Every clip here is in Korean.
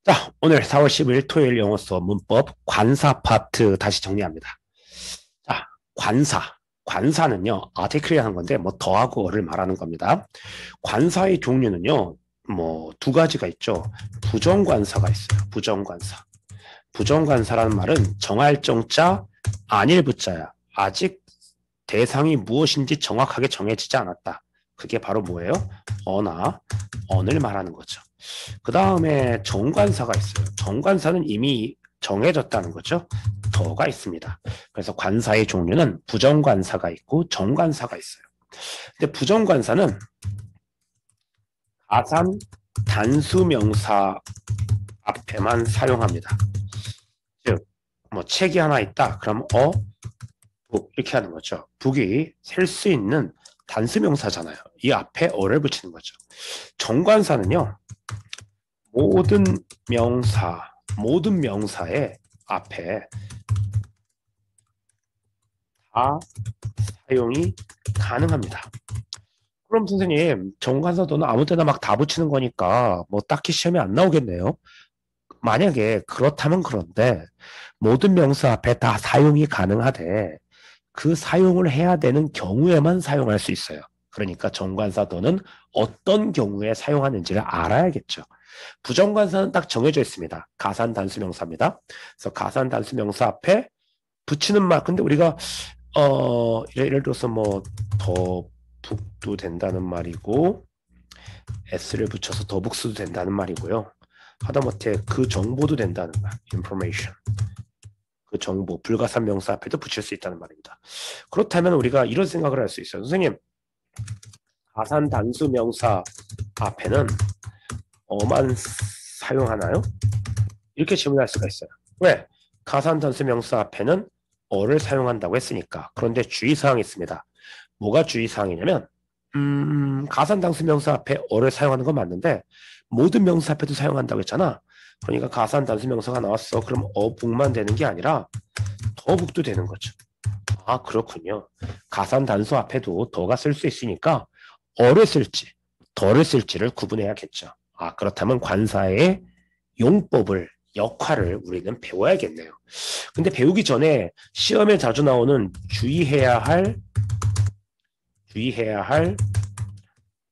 자, 오늘 4월 10일 토요일 영어 수업 문법 관사 파트 다시 정리합니다. 자, 관사. 관사는요, 아티클이라는 건데, 뭐, 더하고를 말하는 겁니다. 관사의 종류는요, 뭐, 두 가지가 있죠. 부정관사가 있어요. 부정관사. 부정관사라는 말은 정할 정자, 아닐 부자야. 아직 대상이 무엇인지 정확하게 정해지지 않았다. 그게 바로 뭐예요? 어나, 언을 말하는 거죠. 그 다음에 정관사가 있어요. 정관사는 이미 정해졌다는 거죠. 더가 있습니다. 그래서 관사의 종류는 부정관사가 있고 정관사가 있어요. 근데 부정관사는 가산 단수명사 앞에만 사용합니다. 즉, 뭐 책이 하나 있다. 그럼 북 이렇게 하는 거죠. 북이 셀 수 있는 단수명사잖아요. 이 앞에 어를 붙이는 거죠. 정관사는요. 모든 명사, 모든 명사의 앞에 다 사용이 가능합니다. 그럼 선생님, 정관사도는 아무 때나 막 다 붙이는 거니까 뭐 딱히 시험에 안 나오겠네요. 만약에 그렇다면 그런데 모든 명사 앞에 다 사용이 가능하되 그 사용을 해야 되는 경우에만 사용할 수 있어요. 그러니까 정관사도는 어떤 경우에 사용하는지를 알아야겠죠. 부정관사는 딱 정해져 있습니다. 가산 단수명사입니다. 그래서 가산 단수명사 앞에 붙이는 말. 근데 우리가 예를 들어서 뭐 더북도 된다는 말이고 s를 붙여서 더북스도 된다는 말이고요. 하다못해 그 정보도 된다는 말. information. 그 정보, 불가산 명사 앞에도 붙일 수 있다는 말입니다. 그렇다면 우리가 이런 생각을 할 수 있어요. 선생님, 가산 단수 명사 앞에는 어만 사용하나요? 이렇게 질문할 수가 있어요. 왜? 가산 단수 명사 앞에는 어를 사용한다고 했으니까. 그런데 주의사항이 있습니다. 뭐가 주의사항이냐면 가산 단수 명사 앞에 어를 사용하는 건 맞는데 모든 명사 앞에도 사용한다고 했잖아. 그러니까 가산 단수 명사가 나왔어. 그럼 어북만 되는 게 아니라 더북도 되는 거죠. 아, 그렇군요. 가산 단수 앞에도 더가 쓸 수 있으니까 어를 쓸지 더를 쓸지를 구분해야겠죠. 아, 그렇다면 관사의 용법을 역할을 우리는 배워야겠네요. 근데 배우기 전에 시험에 자주 나오는 주의해야 할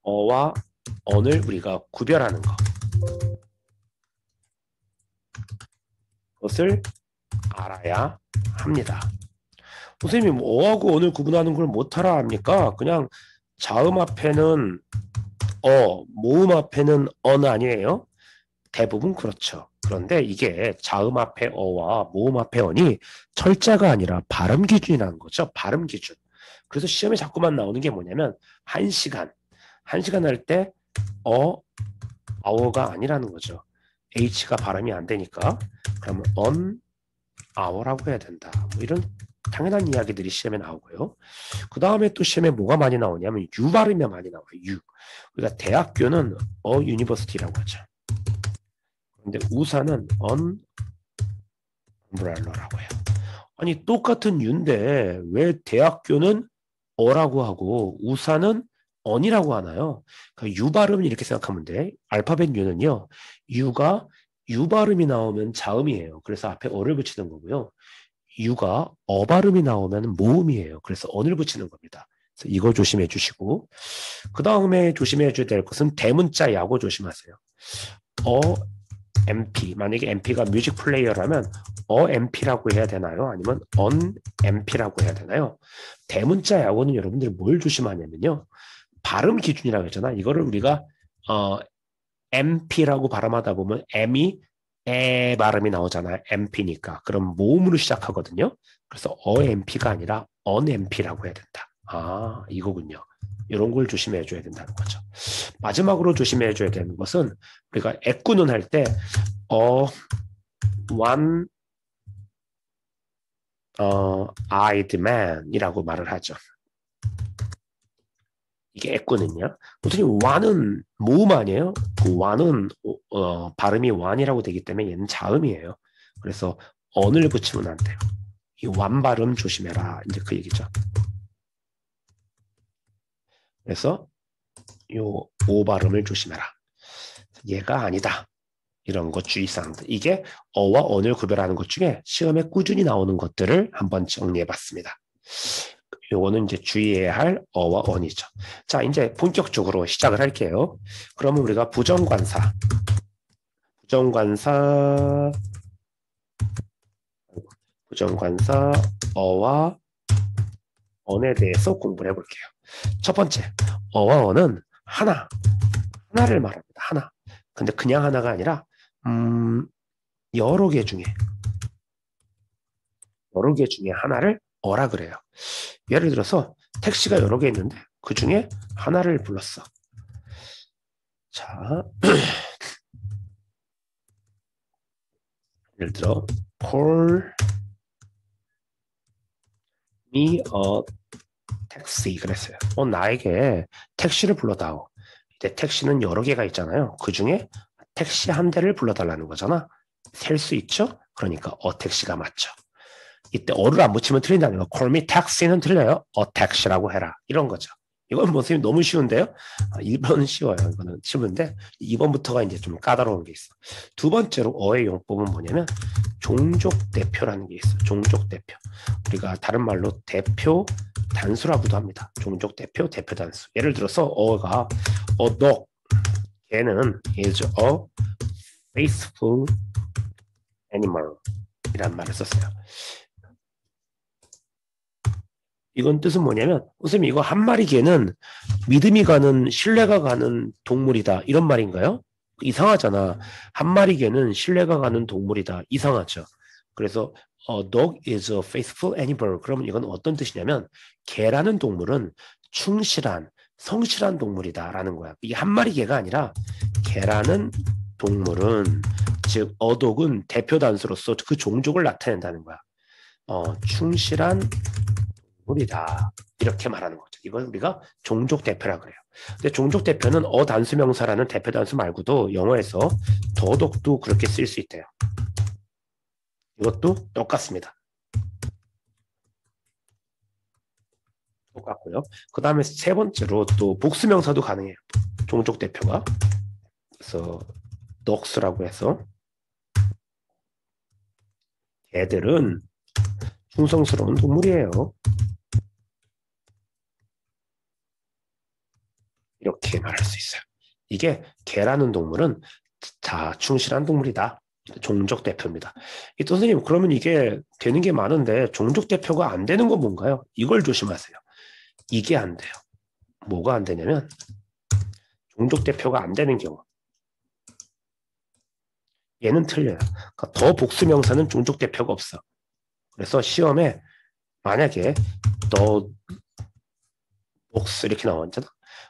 어와 언을 우리가 구별하는 것. 그것을 알아야 합니다. 선생님, 어하고 언을 구분하는 걸 못하라 합니까? 그냥 자음 앞에는 모음 앞에는 언 아니에요? 대부분 그렇죠. 그런데 이게 자음 앞에 어와 모음 앞에 언이 철자가 아니라 발음 기준이라는 거죠. 발음 기준. 그래서 시험에 자꾸만 나오는 게 뭐냐면 한 시간 할 때 아워가 아니라는 거죠. H가 발음이 안 되니까 그러면 on hour라고 해야 된다. 뭐 이런 당연한 이야기들이 시험에 나오고요. 그 다음에 또 시험에 뭐가 많이 나오냐면 U 발음이 많이 나와요. U. 우리가 대학교는 university라고 하죠. 근데 우사는 on umbrella라고 해요. 아니 똑같은 유인데 왜 대학교는 어라고 하고 우사는 on이라고 하나요? 그러니까 U 발음은 이렇게 생각하면 돼. 알파벳 U는요. U가 U 발음이 나오면 자음이에요. 그래서 앞에 어를 붙이는 거고요. U가 어 발음이 나오면 모음이에요. 그래서 on을 붙이는 겁니다. 그래서 이거 조심해 주시고 그 다음에 조심해 줘야 될 것은 대문자 야고 조심하세요. MP 만약에 MP가 뮤직 플레이어라면 MP라고 해야 되나요? 아니면 MP라고 해야 되나요? 대문자 야고는 여러분들이 뭘 조심하냐면요. 발음 기준이라고 했잖아. 이거를 우리가 MP라고 발음하다 보면 M이 에 발음이 나오잖아요. MP니까. 그럼 모음으로 시작하거든요. 그래서 MP가 아니라 MP라고 해야 된다. 아, 이거군요. 이런 걸 조심해 줘야 된다는 거죠. 마지막으로 조심해 줘야 되는 것은 우리가 애꾸는 할 때 one eyed man이라고 말을 하죠. 이게 애꾸는요. 선생님 one은 모음 아니에요? 그 one은 발음이 one이라고 되기 때문에 얘는 자음이에요. 그래서 on을 붙이면 안 돼요. 이 one 발음 조심해라. 이제 그 얘기죠. 그래서 요 오 발음을 조심해라. 얘가 아니다. 이런 것 주의사항들. 이게 어와 언을 구별하는 것 중에 시험에 꾸준히 나오는 것들을 한번 정리해 봤습니다. 요거는 이제 주의해야 할 어와 언이죠. 자, 이제 본격적으로 시작을 할게요. 그러면 우리가 부정관사, 부정관사, 부정관사, 어와 언에 대해서 공부를 해볼게요. 첫 번째, 어와 언은 하나를 말합니다. 하나. 근데 그냥 하나가 아니라 여러 개 중에 하나를 어라 그래요. 예를 들어서 택시가 여러 개 있는데 그 중에 하나를 불렀어. 자, 예를 들어 call me a taxi 그랬어요. 나에게 택시를 불러다오. 이제 택시는 여러 개가 있잖아요. 그 중에 택시 한 대를 불러달라는 거잖아. 셀 수 있죠? 그러니까 택시가 맞죠. 이때 어를 안 붙이면 틀린다는 거. call me taxi는 틀려요. taxi라고 해라. 이런 거죠. 이건 선생님 너무 쉬운데요? 1번은 쉬워요. 이거는 쉬운데 2번부터가 이제 좀 까다로운 게 있어. 두 번째로 어의 용법은 뭐냐면 종족 대표라는 게 있어. 종족 대표. 우리가 다른 말로 대표 단수라고도 합니다. 종족 대표, 대표 단수. 예를 들어서 어가 dog 걔는 is a faithful animal 이란 말을 썼어요. 이건 뜻은 뭐냐면 선생님 이거 한 마리 개는 믿음이 가는 신뢰가 가는 동물이다 이런 말인가요? 이상하잖아. 한 마리 개는 신뢰가 가는 동물이다. 이상하죠. 그래서 dog is a faithful animal. 그러면 이건 어떤 뜻이냐면 개라는 동물은 충실한 성실한 동물이다라는 거야. 이게 한 마리 개가 아니라 개라는 동물은 즉 dog은 대표 단수로서 그 종족을 나타낸다는 거야. 충실한 동물이다. 이렇게 말하는 거죠. 이걸 우리가 종족 대표라 그래요. 근데 종족 대표는 단수 명사라는 대표 단수 말고도 영어에서 더덕도 그렇게 쓸 수 있대요. 이것도 똑같습니다. 똑같고요. 그 다음에 세 번째로 또 복수 명사도 가능해요. 종족 대표가. 그래서 덕스라고 해서 개들은 충성스러운 동물이에요. 이렇게 말할 수 있어요. 이게 개라는 동물은 다 충실한 동물이다. 종족 대표입니다. 또 선생님 그러면 이게 되는 게 많은데 종족 대표가 안 되는 건 뭔가요? 이걸 조심하세요. 이게 안 돼요. 뭐가 안 되냐면 종족 대표가 안 되는 경우 얘는 틀려요. 그러니까 더 복수 명사는 종족 대표가 없어. 그래서 시험에 만약에 더 복수 이렇게 나왔잖아.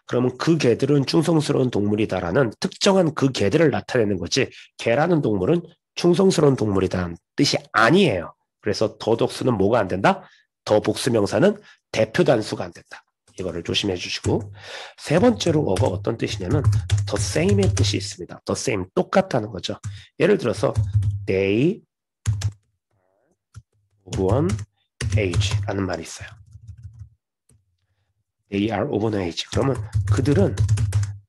그러면 그 개들은 충성스러운 동물이다라는 특정한 그 개들을 나타내는 거지 개라는 동물은 충성스러운 동물이다는 뜻이 아니에요. 그래서 더 독수는 뭐가 안 된다? 더 복수 명사는 대표 단수가 안 된다. 이거를 조심해 주시고 세 번째로 어가 어떤 뜻이냐면 the same의 뜻이 있습니다. the same 똑같다는 거죠. 예를 들어서 they of one age라는 말이 있어요. They are of an age. 그러면 그들은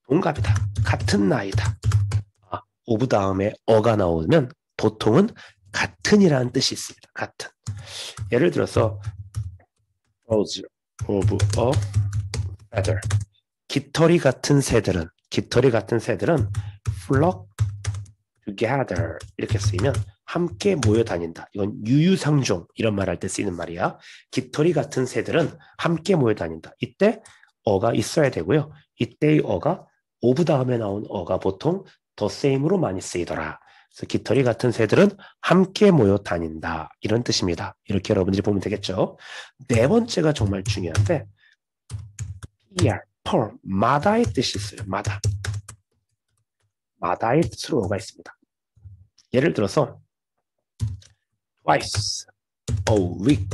동갑이다. 같은 나이다. of 다음에 어가 나오면 보통은 같은이라는 뜻이 있습니다. 같은. 예를 들어서 birds of a feather. 깃털이 같은 새들은 flock together 이렇게 쓰이면 함께 모여 다닌다. 이건 유유상종 이런 말 할 때 쓰이는 말이야. 깃털이 같은 새들은 함께 모여 다닌다. 이때 어가 있어야 되고요. 이때의 어가 of 다음에 나온 어가 보통 the same으로 많이 쓰이더라. 그래서 깃털이 같은 새들은 함께 모여 다닌다. 이런 뜻입니다. 이렇게 여러분들이 보면 되겠죠. 네 번째가 정말 중요한데 per, 마다의 뜻이 있어요. 마다의 뜻으로 어가 있습니다. 예를 들어서 twice a week,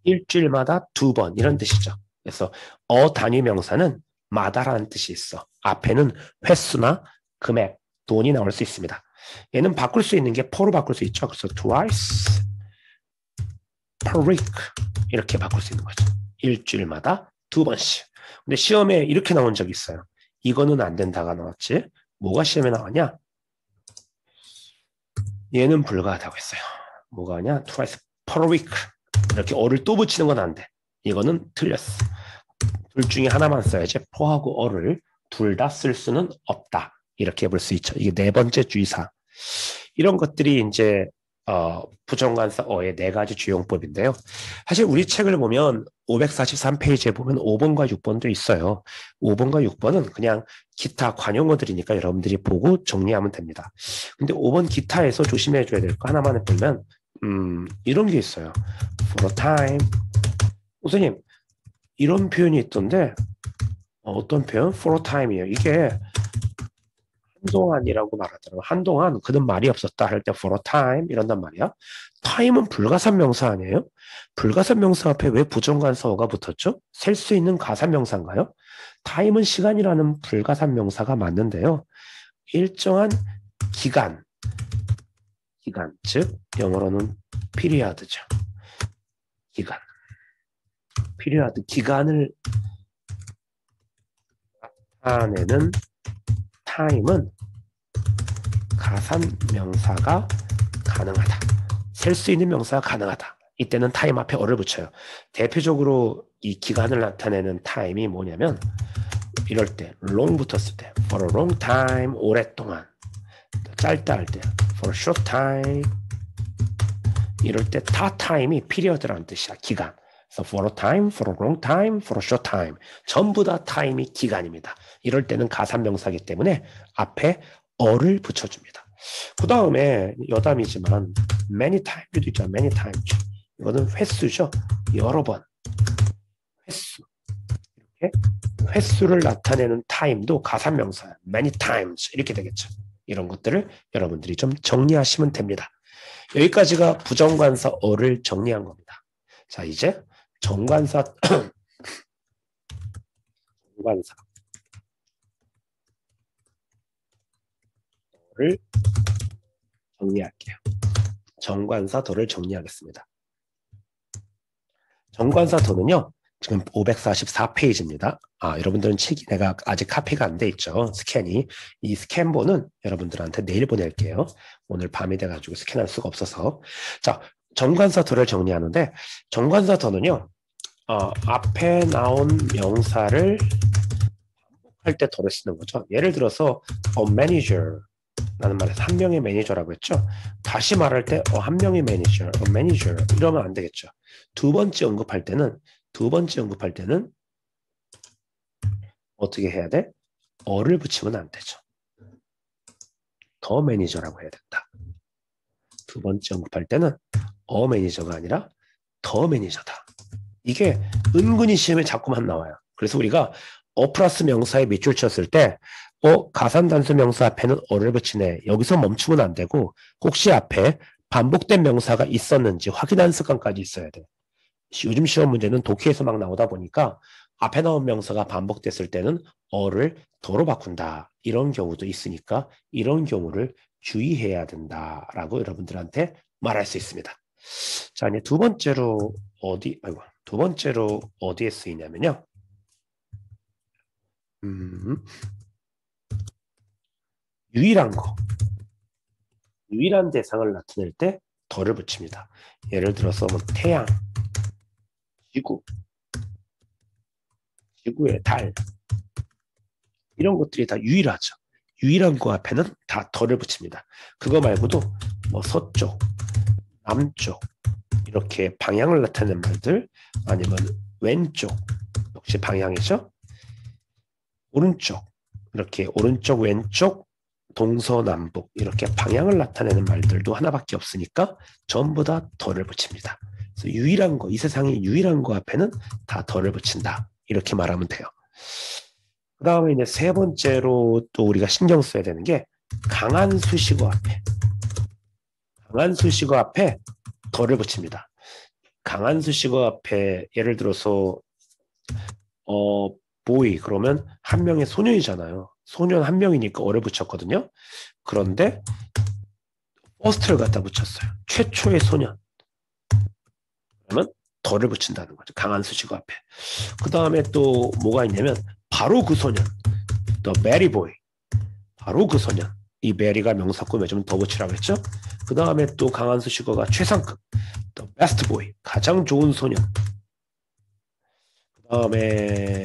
일주일마다 2번 이런 뜻이죠. 그래서 단위 명사는 마다라는 뜻이 있어. 앞에는 횟수나 금액, 돈이 나올 수 있습니다. 얘는 바꿀 수 있는 게 per로 바꿀 수 있죠. 그래서 twice per week 이렇게 바꿀 수 있는 거죠. 일주일마다 2번씩. 근데 시험에 이렇게 나온 적이 있어요. 이거는 안 된다가 나왔지. 뭐가 시험에 나왔냐? 얘는 불가하다고 했어요. 뭐가 하냐? twice per week. 이렇게 어를 또 붙이는 건 안 돼. 이거는 틀렸어. 둘 중에 하나만 써야지 for하고 어를 둘 다 쓸 수는 없다. 이렇게 볼 수 있죠. 이게 네 번째 주의사항. 이런 것들이 이제 부정관사 어의 네 가지 주용법인데요. 사실 우리 책을 보면 543페이지에 보면 5번과 6번도 있어요. 5번과 6번은 그냥 기타 관용어들이니까 여러분들이 보고 정리하면 됩니다. 근데 5번 기타에서 조심해 줘야 될 거 하나만 보면 이런 게 있어요. for a time. 선생님, 이런 표현이 있던데 어떤 표현? for a time이에요. 이게 한동안이라고 말하더라고. 한동안 그는 말이 없었다 할 때 for a time 이런단 말이야. time은 불가산명사 아니에요? 불가산명사 앞에 왜 부정관사어가 붙었죠? 셀 수 있는 가산명사인가요? time은 시간이라는 불가산명사가 맞는데요. 일정한 기간, 즉 영어로는 period죠. period, 기간을 나타내는 time은 가산명사가 가능하다. 셀 수 있는 명사가 가능하다. 이때는 time 앞에 어를 붙여요. 대표적으로 이 기간을 나타내는 time이 뭐냐면 이럴 때 long 붙었을 때 for a long time, 오랫동안. 짧다 할 때 for a short time. 이럴 때 다 time이 period라는 뜻이야. 기간. So for a time, for a long time, for a short time. 전부 다 time이 기간입니다. 이럴 때는 가산명사이기 때문에 앞에 어를 붙여줍니다. 그 다음에 여담이지만 many times도 있잖아. many times. 이거는 횟수죠. 여러 번. 횟수. 이렇게 횟수를 나타내는 time도 가산명사야. many times 이렇게 되겠죠. 이런 것들을 여러분들이 좀 정리하시면 됩니다. 여기까지가 부정관사 어를 정리한 겁니다. 자, 이제 정관사 를 정리할게요. 정관사도를 정리하겠습니다. 정관사도는요. 지금 544페이지입니다. 여러분들은 책이 내가 아직 카피가 안 돼 있죠. 스캔이. 이 스캔본은 여러분들한테 내일 보낼게요. 오늘 밤이 돼가지고 스캔할 수가 없어서. 자, 정관사도를 정리하는데 정관사도는요. 앞에 나온 명사를 반복할 때 도를 쓰는 거죠. 예를 들어서 manager 라는 말에서 한 명의 매니저라고 했죠. 다시 말할 때 한 명의 매니저, 매니저 이러면 안 되겠죠. 두 번째 언급할 때는 어떻게 해야 돼? 어를 붙이면 안 되죠. 더 매니저라고 해야 된다. 두 번째 언급할 때는 매니저가 아니라 더 매니저다. 이게 은근히 시험에 자꾸만 나와요. 그래서 우리가 플러스 명사에 밑줄 쳤을 때 가산단수 명사 앞에는 어를 붙이네. 여기서 멈추면 안 되고 혹시 앞에 반복된 명사가 있었는지 확인하는 습관까지 있어야 돼. 요즘 시험 문제는 독해에서 막 나오다 보니까 앞에 나온 명사가 반복됐을 때는 어를 더로 바꾼다. 이런 경우도 있으니까 이런 경우를 주의해야 된다라고 여러분들한테 말할 수 있습니다. 자, 이제 두 번째로 어디에 쓰이냐면요. 유일한 대상을 나타낼 때 덜을 붙입니다. 예를 들어서 뭐 태양, 지구의 달 이런 것들이 다 유일하죠. 유일한 거 앞에는 다 덜을 붙입니다. 그거 말고도 뭐 서쪽, 남쪽 이렇게 방향을 나타내는 말들 아니면 왼쪽 역시 방향이죠. 오른쪽 이렇게 오른쪽 왼쪽 동서남북 이렇게 방향을 나타내는 말들도 하나밖에 없으니까 전부 다 덜을 붙입니다. 그래서 유일한 거, 이 세상에 유일한 거 앞에는 다 덜을 붙인다. 이렇게 말하면 돼요. 그 다음에 이제 세 번째로 또 우리가 신경 써야 되는 게 강한 수식어 앞에 덜을 붙입니다. 강한 수식어 앞에 예를 들어서 boy 그러면 한 명의 소년이잖아요. 소년 한 명이니까 어를 붙였거든요. 그런데 first를 갖다 붙였어요. 최초의 소년. 그러면 덜을 붙인다는 거죠. 강한 수식어 앞에. 그 다음에 또 뭐가 있냐면 바로 그 소년. The very boy. 바로 그 소년. 이 very가 명사구 맺으면 더 붙이라고 했죠. 그 다음에 또 강한 수식어가 최상급, the best boy, 가장 좋은 소년. 그 다음에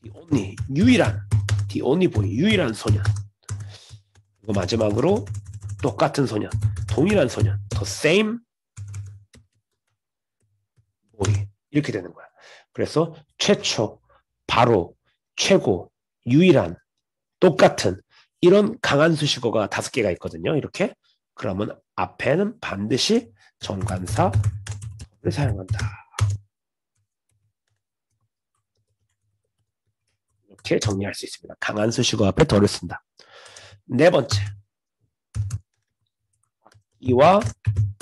the only, 유일한, the only boy, 유일한 소년. 그리고 마지막으로 똑같은 소년, 동일한 소년, the same boy. 이렇게 되는 거야. 그래서 최초, 바로, 최고, 유일한, 똑같은 이런 강한 수식어가 5개가 있거든요. 이렇게. 그러면 앞에는 반드시 정관사를 사용한다. 이렇게 정리할 수 있습니다. 강한 수식어 앞에 덜을 쓴다. 네 번째, 악기와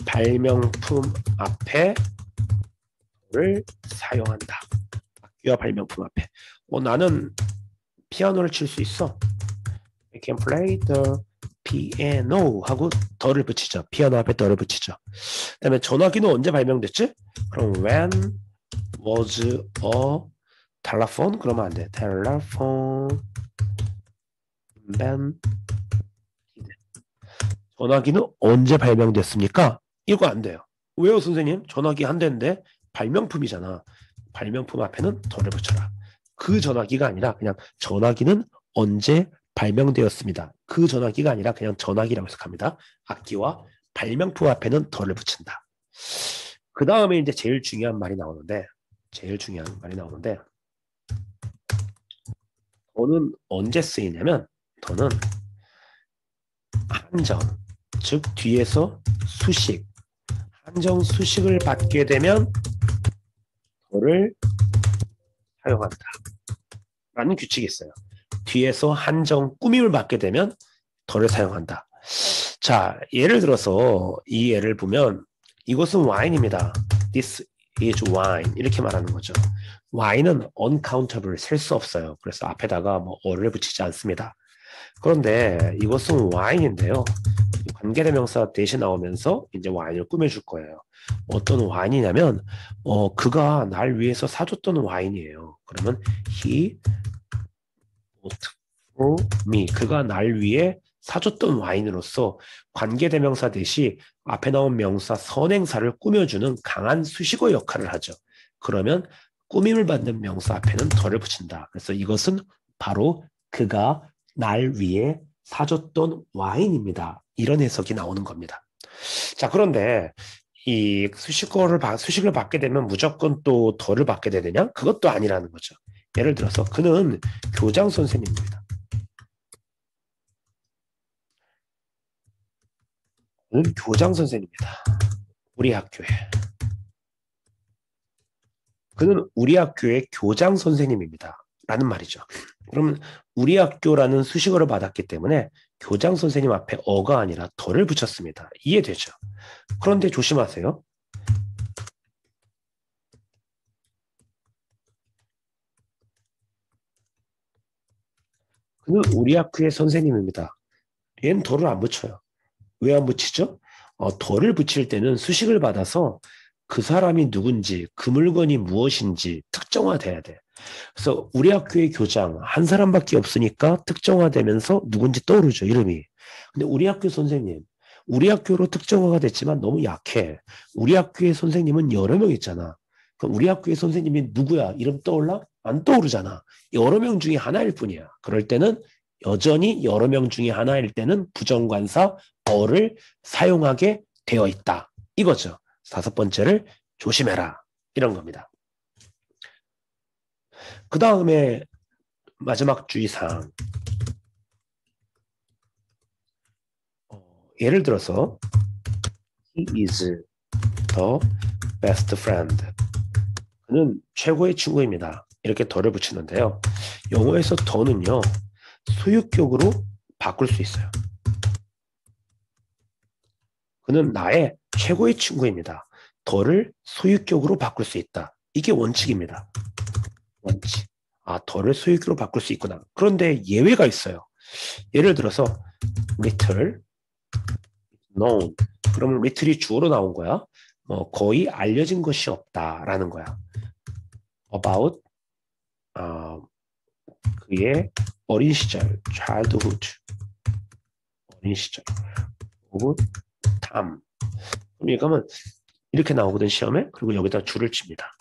발명품 앞에 덜을 사용한다. 악기와 발명품 앞에. 나는 피아노를 칠 수 있어. I can play the piano 하고 덜을 붙이죠. 피아노 앞에 덜을 붙이죠. 그 다음에 전화기는 언제 발명됐지? 그럼 when was a telephone? 그러면 안 돼. telephone invented. 전화기는 언제 발명됐습니까? 이거 안 돼요. 왜요, 선생님? 전화기 한 대인데 발명품이잖아. 발명품 앞에는 덜을 붙여라. 그 전화기가 아니라 그냥 전화기는 언제 발명되었습니다. 그 전화기가 아니라 그냥 전화기라고 해석합니다. 악기와 발명품 앞에는 덜을 붙인다. 그 다음에 이제 제일 중요한 말이 나오는데, 더는 언제 쓰이냐면, 더는 한정, 즉 뒤에서 수식, 한정 수식을 받게 되면 더를 사용한다 라는 규칙이 있어요. 뒤에서 한정 꾸밈을 받게 되면 더를 사용한다. 자, 예를 들어서 이 예를 보면 이것은 와인입니다. This is wine 이렇게 말하는 거죠. 와인은 uncountable, 셀 수 없어요. 그래서 앞에다가 뭐 어를 붙이지 않습니다. 그런데 이것은 와인인데요. 관계대명사 대신 나오면서 이제 와인을 꾸며줄 거예요. 어떤 와인이냐면 그가 날 위해서 사줬던 와인이에요. 그러면 he bought for me. 그가 날 위해 사줬던 와인으로서 관계대명사 대신 앞에 나온 명사 선행사를 꾸며주는 강한 수식어 역할을 하죠. 그러면 꾸밈을 받는 명사 앞에는 덜을 붙인다. 그래서 이것은 바로 그가 날 위해 사줬던 와인입니다. 이런 해석이 나오는 겁니다. 자, 그런데 이 수식을 받게 되면 무조건 또 덜을 받게 되느냐? 그것도 아니라는 거죠. 예를 들어서 그는 교장 선생님입니다. 그는 교장 선생님입니다. 우리 학교에. 그는 우리 학교의 교장 선생님입니다. 라는 말이죠. 그러면 우리 학교라는 수식어를 받았기 때문에 교장 선생님 앞에 어가 아니라 덜을 붙였습니다. 이해되죠? 그런데 조심하세요. 그는 우리 학교의 선생님입니다. 얘는 덜을 안 붙여요. 왜 안 붙이죠? 덜을 붙일 때는 수식을 받아서 그 사람이 누군지, 그 물건이 무엇인지 특정화돼야 돼. 그래서 우리 학교의 교장 한 사람밖에 없으니까 특정화되면서 누군지 떠오르죠, 이름이. 근데 우리 학교 선생님, 우리 학교로 특정화가 됐지만 너무 약해. 우리 학교의 선생님은 여러 명 있잖아. 그럼 우리 학교의 선생님이 누구야? 이름 떠올라? 안 떠오르잖아. 여러 명 중에 하나일 뿐이야. 그럴 때는 여전히 여러 명 중에 하나일 때는 부정관사 어를 사용하게 되어 있다. 이거죠. 5번째를 조심해라. 이런 겁니다. 그 다음에 마지막 주의사항. 예를 들어서 He is the best friend. 그는 최고의 친구입니다. 이렇게 더를 붙이는데요. 영어에서 더는요. 소유격으로 바꿀 수 있어요. 그는 나의 최고의 친구입니다. 더를 소유격으로 바꿀 수 있다. 이게 원칙입니다. 원칙. 더를 소유격으로 바꿀 수 있구나. 그런데 예외가 있어요. 예를 들어서 little, known. 그러면 little이 주어로 나온 거야. 거의 알려진 것이 없다라는 거야. about 그의 어린 시절, childhood, 어린 시절. 오브 탐. 그럼 이거는 이렇게 나오거든 시험에. 그리고 여기다 줄을 칩니다.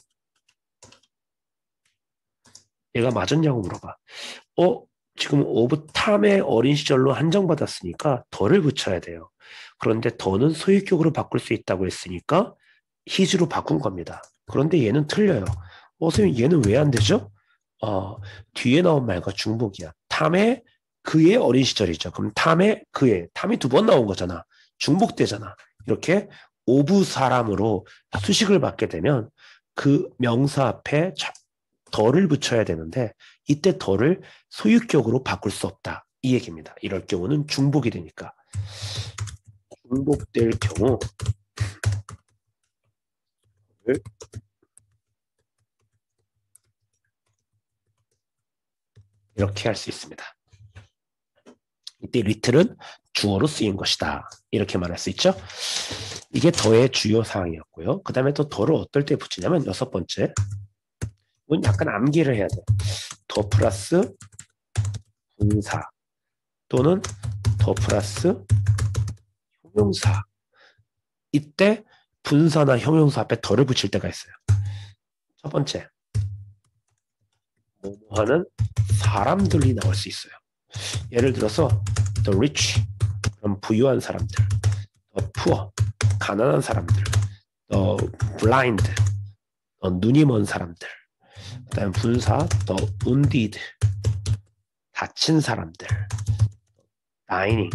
얘가 맞았냐고 물어봐. 지금 오브 탐의 어린 시절로 한정받았으니까 더를 붙여야 돼요. 그런데 더는 소유격으로 바꿀 수 있다고 했으니까 his로 바꾼 겁니다. 그런데 얘는 틀려요. 선생님 얘는 왜 안 되죠? 뒤에 나온 말과 중복이야. 탐의 그의 어린 시절이죠. 그럼 탐의 그의, 탐이 두 번 나온 거잖아. 중복되잖아. 이렇게 오브 사람으로 수식을 받게 되면 그 명사 앞에 더를 붙여야 되는데 이때 더를 소유격으로 바꿀 수 없다. 이 얘기입니다. 이럴 경우는 중복이 되니까. 중복될 경우 이렇게 할 수 있습니다. 이때 리틀은 주어로 쓰인 것이다. 이렇게 말할 수 있죠. 이게 더의 주요 사항이었고요. 그 다음에 또 더를 어떨 때 붙이냐면 여섯 번째. 이건 약간 암기를 해야 돼. 더 플러스 분사 또는 더 플러스 형용사. 이때 분사나 형용사 앞에 더를 붙일 때가 있어요. 첫 번째, 뭐뭐 하는 사람들이 나올 수 있어요. 예를 들어서 the rich, 그럼 부유한 사람들, the poor, 가난한 사람들, the blind, 눈이 먼 사람들, 그 다음 분사 the wounded, 다친 사람들, dying,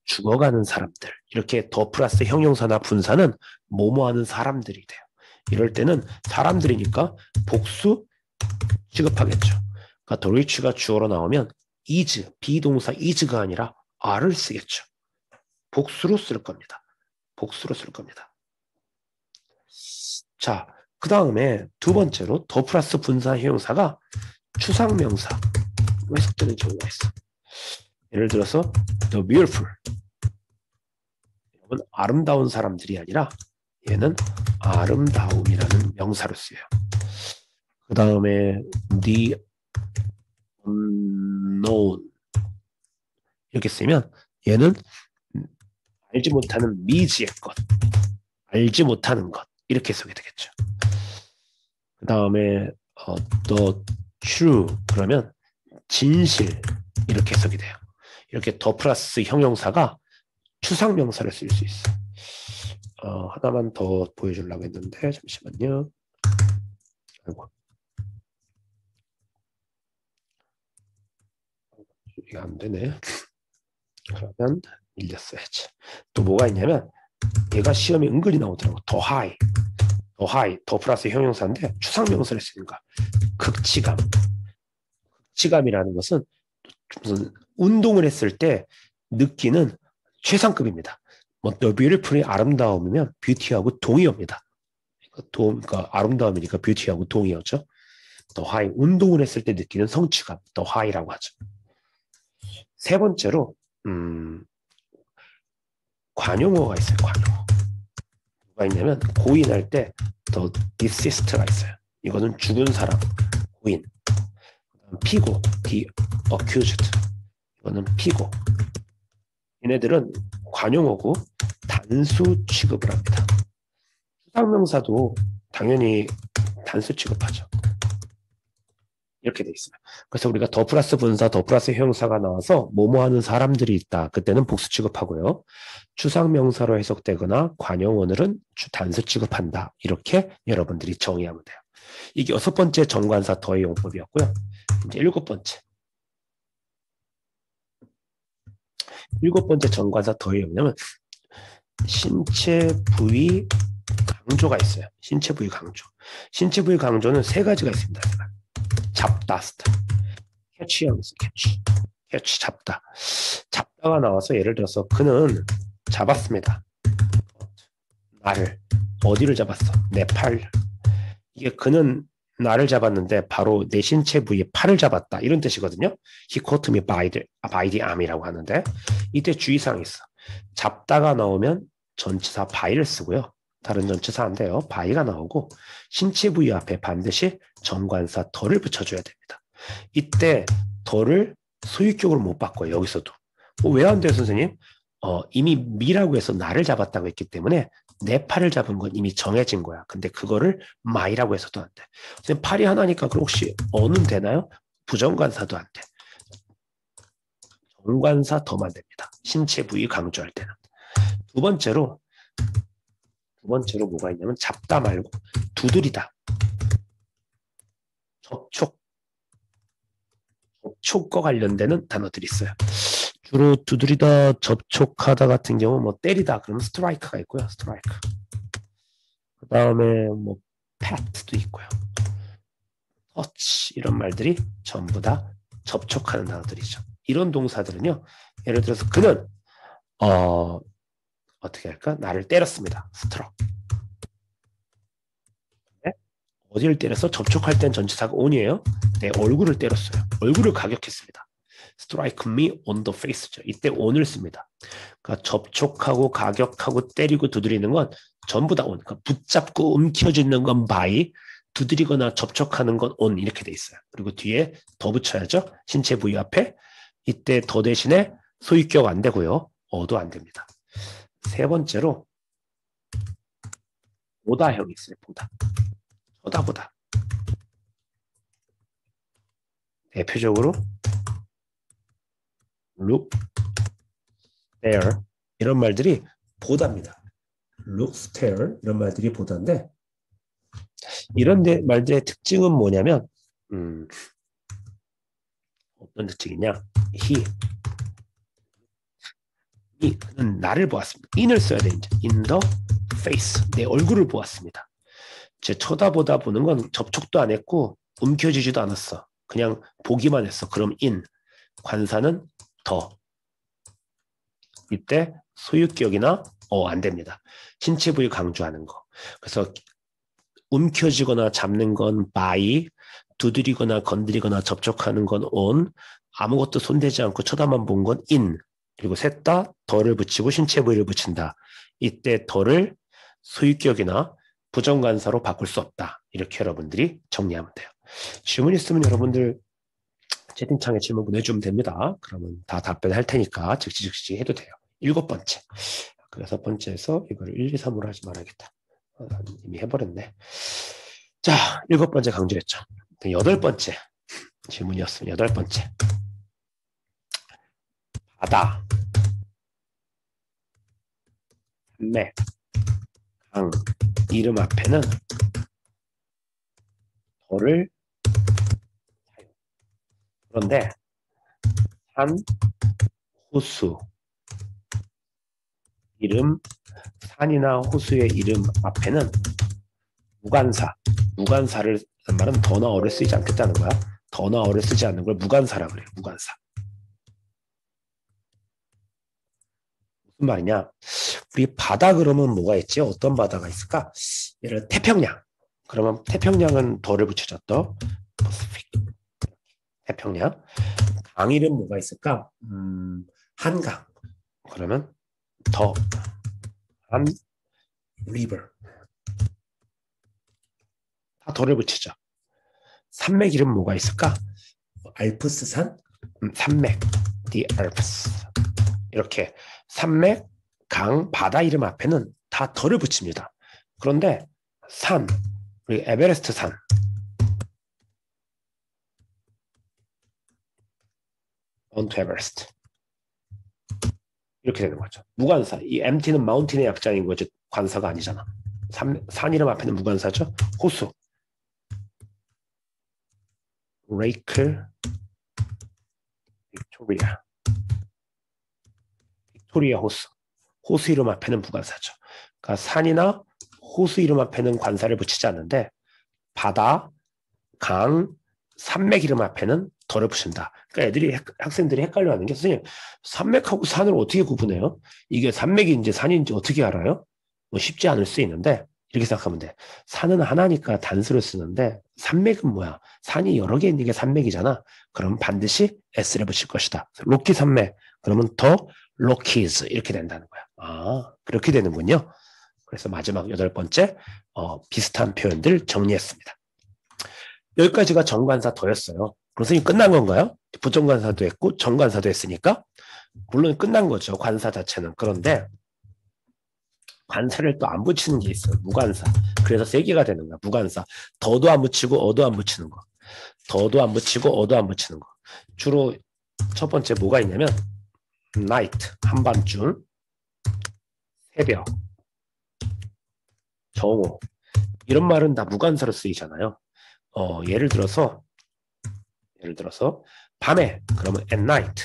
죽어가는 사람들. 이렇게 더 플러스 형용사나 분사는 뭐뭐 하는 사람들이 돼요. 이럴 때는 사람들이니까 복수 취급하겠죠. 그러니까 the rich가 주어로 나오면 is, 비동사 is가 아니라 are를 쓰겠죠. 복수로 쓸 겁니다. 복수로 쓸 겁니다. 자, 그 다음에 두 번째로 더 플러스 분사 형용사가 추상명사 해석되는 경우가 있어. 예를 들어서 the beautiful, 여러분 아름다운 사람들이 아니라 얘는 아름다움이라는 명사로 쓰여요. 그 다음에 the unknown 이렇게 쓰면 얘는 알지 못하는 미지의 것, 알지 못하는 것 이렇게 해석이 되겠죠. 그 다음에 the true 그러면 진실 이렇게 해석이 돼요. 이렇게 더 플러스 형용사가 추상명사를 쓸 수 있어. 하나만 더 보여주려고 했는데 잠시만요. 아이고. 이게 안 되네. 그러면 밀렸어야지. 또 뭐가 있냐면 얘가 시험에 은근히 나오더라고. 더 하이, 더 하이, 더 플러스 형용사인데 추상명사를 쓰니까 극치감. 극치감이라는 것은 무슨 운동을 했을 때 느끼는 최상급입니다. 뭐 the beautiful이 아름다움이면 뷰티하고 동의어입니다. 그러니까 아름다움이니까 뷰티하고 동의어죠. 더 하이, 운동을 했을 때 느끼는 성취감, 더 하이라고 하죠. 세 번째로 관용어가 있어요. 관용어. 뭐가 있냐면 고인할 때 the deceased가 있어요. 이거는 죽은 사람, 고인. 피고, the accused. 이거는 피고. 얘네들은 관용어고 단수 취급을 합니다. 수상명사도 당연히 단수 취급하죠. 이렇게 돼 있어요. 그래서 우리가 더 플러스 분사, 더 플러스 형용사가 나와서 뭐뭐 하는 사람들이 있다. 그때는 복수 취급하고요. 추상명사로 해석되거나 관용어들은 단수 취급한다. 이렇게 여러분들이 정의하면 돼요. 이게 여섯 번째 정관사 더의 용법이었고요. 이제 일곱 번째. 일곱 번째 정관사 더의 뭐냐면 신체 부위 강조가 있어요. 신체 부위 강조. 신체 부위 강조는 세 가지가 있습니다. 잡다, 캐치형 있어요. 캐치, 잡다. 잡다가 나와서 예를 들어서 그는 잡았습니다. 나를. 어디를 잡았어? 내 팔. 이게 그는 나를 잡았는데 바로 내 신체 부위에 팔을 잡았다. 이런 뜻이거든요. He caught me by the arm이라고 하는데 이때 주의사항이 있어. 잡다가 나오면 전치사 by를 쓰고요. 다른 전치사 안 돼요. by가 나오고 신체 부위 앞에 반드시 정관사 더를 붙여줘야 됩니다. 이때 더를 소유격으로 못 바꿔요. 여기서도. 왜 안 돼요, 선생님? 이미 me라고 해서 나를 잡았다고 했기 때문에 내 팔을 잡은 건 이미 정해진 거야. 근데 그거를 my라고 해서도 안 돼. 선생님 팔이 하나니까 그럼 혹시 어는 되나요? 부정관사도 안 돼. 정관사 더만 됩니다. 신체 부위 강조할 때는. 두 번째로 뭐가 있냐면 잡다 말고 두드리다. 접촉과 관련되는 단어들이 있어요. 주로 두드리다, 접촉하다 같은 경우 뭐 때리다 그러면 스트라이크가 있고요. 스트라이크. 그 다음에 뭐 패트도 있고요. 터치 이런 말들이 전부 다 접촉하는 단어들이죠. 이런 동사들은요. 예를 들어서 그는 어떻게 할까? 나를 때렸습니다. 스트럭. 어디를 때려서 접촉할 땐 전치사가 on이에요. 내 얼굴을 때렸어요. 얼굴을 가격했습니다. strike me on the face죠. 이때 on을 씁니다. 그러니까 접촉하고 가격하고 때리고 두드리는 건 전부 다 on. 그러니까 붙잡고 움켜쥐는 건 by, 두드리거나 접촉하는 건 on 이렇게 돼 있어요. 그리고 뒤에 더 붙여야죠. 신체 부위 앞에. 이때 더 대신에 소유격 안 되고요. 어도 안 됩니다. 세 번째로 보다형이 있어요. 보다. 쳐다보다. 대표적으로 look, stare 이런 말들이 보다입니다. look, stare 이런 말들이 보다인데 이런 말들의 특징은 뭐냐면 어떤 특징이냐? 그는 나를 보았습니다. in을 써야 돼 이제. in the face 내 얼굴을 보았습니다. 제 쳐다보다 보는 건 접촉도 안 했고 움켜쥐지도 않았어. 그냥 보기만 했어. 그럼 in 관사는 더. 이때 소유격이나 안 됩니다. 신체 부위 강조하는 거. 그래서 움켜쥐거나 잡는 건 by, 두드리거나 건드리거나 접촉하는 건 on, 아무것도 손대지 않고 쳐다만 본 건 in. 그리고 셋 다 더를 붙이고 신체 부위를 붙인다. 이때 더를 소유격이나 부정관사로 바꿀 수 없다. 이렇게 여러분들이 정리하면 돼요. 질문 있으면 여러분들 채팅창에 질문 보내주면 됩니다. 그러면 다 답변할 테니까 즉시 해도 돼요. 7번째. 그 6번째에서 이걸 1, 2, 3으로 하지 말아야겠다. 이미 해버렸네. 자, 7번째 강조했죠. 8번째 질문이었습니다. 8번째. 바다, 산맥, 강, 이름 앞에는 더를 사용. 그런데 산, 호수, 이름, 산이나 호수의 이름 앞에는 무관사를 하는 말은 더나 어를 쓰지 않겠다는 거야. 더나 어를 쓰지 않는 걸 무관사라 그래요. 무관사. 무슨 말이냐? 우리 바다 그러면 뭐가 있지? 어떤 바다가 있을까? 예를 들어 태평양. 그러면 태평양은 더를 붙여줘. 더 태평양. 강 이름 뭐가 있을까? 한강. 그러면 더 한 river. 다 더를 붙이죠. 산맥 이름 뭐가 있을까? 알프스산, 산맥, the Alps. 이렇게 산맥, 강, 바다 이름 앞에는 다 더를 붙입니다. 그런데 산, 우리 에베레스트 산, 마운트 에베레스트 이렇게 되는 거죠. 무관사. 이 MT는 마운틴의 약자인 거지 관사가 아니잖아. 산 이름 앞에는 무관사죠. 호수, 레이크, 빅토리아 호수. 호수 이름 앞에는 무관사죠. 그러니까 산이나 호수 이름 앞에는 관사를 붙이지 않는데 바다, 강, 산맥 이름 앞에는 덜을 붙인다. 그러니까 학생들이 헷갈려하는 게 선생님 산맥하고 산을 어떻게 구분해요? 이게 산맥인지 산인지 어떻게 알아요? 뭐 쉽지 않을 수 있는데 이렇게 생각하면 돼. 산은 하나니까 단수를 쓰는데 산맥은 뭐야? 산이 여러 개 있는 게 산맥이잖아. 그럼 반드시 S를 붙일 것이다. 로키 산맥 그러면 더 로키즈 이렇게 된다는 거야. 아 그렇게 되는군요. 그래서 마지막 8번째 비슷한 표현들 정리했습니다. 여기까지가 정관사 더였어요. 선생님 끝난 건가요? 부정관사도 했고 정관사도 했으니까 물론 끝난 거죠. 관사 자체는. 그런데 관사를 또 안 붙이는 게 있어요. 무관사. 그래서 세 개가 되는 거야. 무관사. 더도 안 붙이고 어도 안 붙이는 거. 더도 안 붙이고 어도 안 붙이는 거. 주로 첫 번째 뭐가 있냐면 night, 한밤중, 새벽, 정오. 이런 말은 다 무관사로 쓰이잖아요. 예를 들어서 밤에 그러면 at night